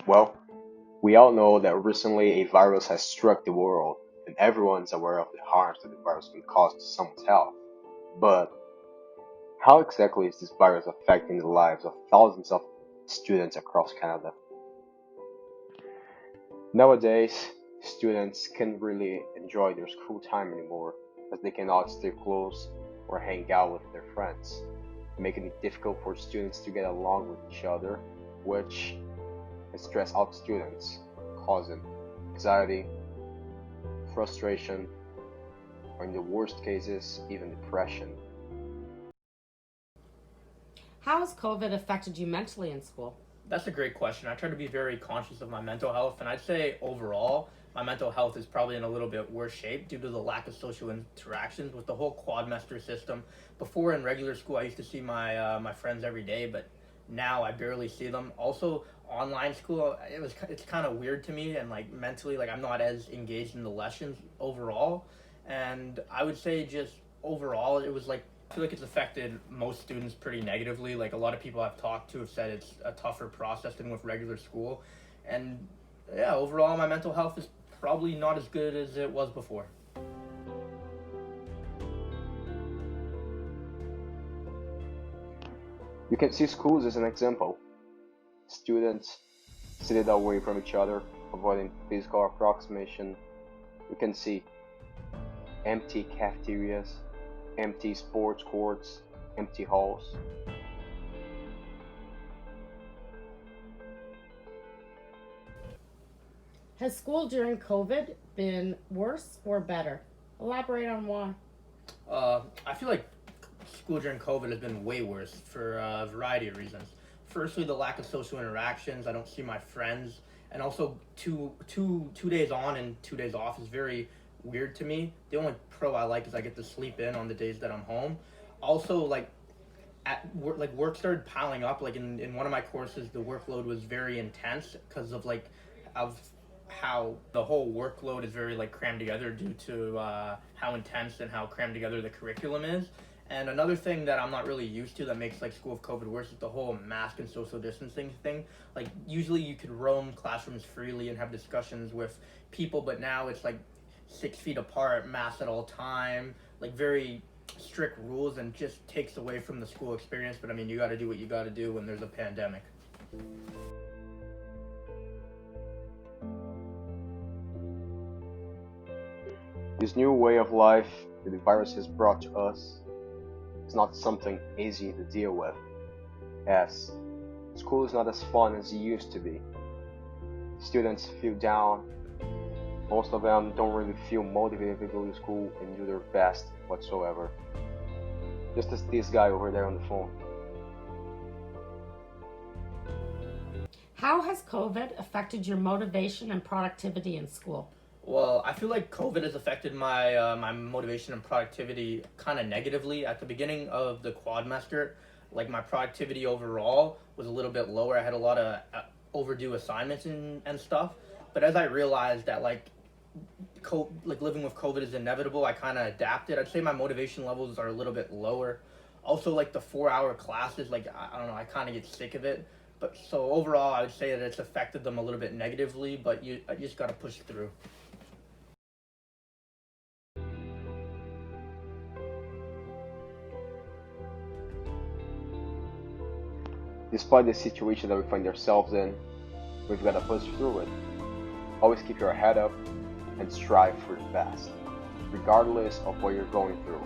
Well, we all know that recently a virus has struck the world, and everyone's aware of the harms that the virus can cause to someone's health. But how exactly is this virus affecting the lives of thousands of students across Canada? Nowadays, students can't really enjoy their school time anymore as they cannot stay close or hang out with their friends, making it difficult for students to get along with each other, which can stress out students, causing anxiety, frustration, or in the worst cases, even depression. How has COVID affected you mentally in school? That's a great question. I try to be very conscious of my mental health, and I'd say overall, my mental health is probably in a little bit worse shape due to the lack of social interactions with the whole quadmester system. Before in regular school, I used to see my friends every day, but now I barely see them. Also, online school, it's kind of weird to me, and like mentally, like I'm not as engaged in the lessons overall. And I would say just overall, it was like I feel like it's affected most students pretty negatively. Like a lot of people I've talked to have said it's a tougher process than with regular school. And yeah, overall my mental health is probably not as good as it was before. You can see schools as an example. Students seated away from each other, avoiding physical approximation. You can see empty cafeterias, empty sports courts, empty halls. Has school during COVID been worse or better? Elaborate on why. I feel like school during COVID has been way worse for a variety of reasons. Firstly, the lack of social interactions. I don't see my friends, and also two days on and 2 days off is very weird to me. The only pro I like is I get to sleep in on the days that I'm home. Also, like at work, like work started piling up. Like in one of my courses, the workload was very intense because of how the whole workload is very like crammed together due to how intense and how crammed together the curriculum is. And another thing that I'm not really used to that makes like school of COVID worse is the whole mask and social distancing thing. Like usually you could roam classrooms freely and have discussions with people, but now it's like 6 feet apart, masks at all time, like very strict rules, and just takes away from the school experience. But I mean, you got to do what you got to do when there's a pandemic. This new way of life that the virus has brought to us is not something easy to deal with, as school is not as fun as it used to be. Students feel down. Most of them don't really feel motivated to go to school and do their best whatsoever. Just as this guy over there on the phone. How has COVID affected your motivation and productivity in school? Well, I feel like COVID has affected my motivation and productivity kind of negatively. At the beginning of the quadmester, like my productivity overall was a little bit lower. I had a lot of overdue assignments and stuff. But as I realized that like living with COVID is inevitable, I kind of adapted. I'd say my motivation levels are a little bit lower. Also, like the 4-hour classes, like I don't know, I kind of get sick of it. But so overall, I would say that it's affected them a little bit negatively. But I just got to push through. Despite the situation that we find ourselves in, we've got to push through it. Always keep your head up and strive for the best, regardless of what you're going through.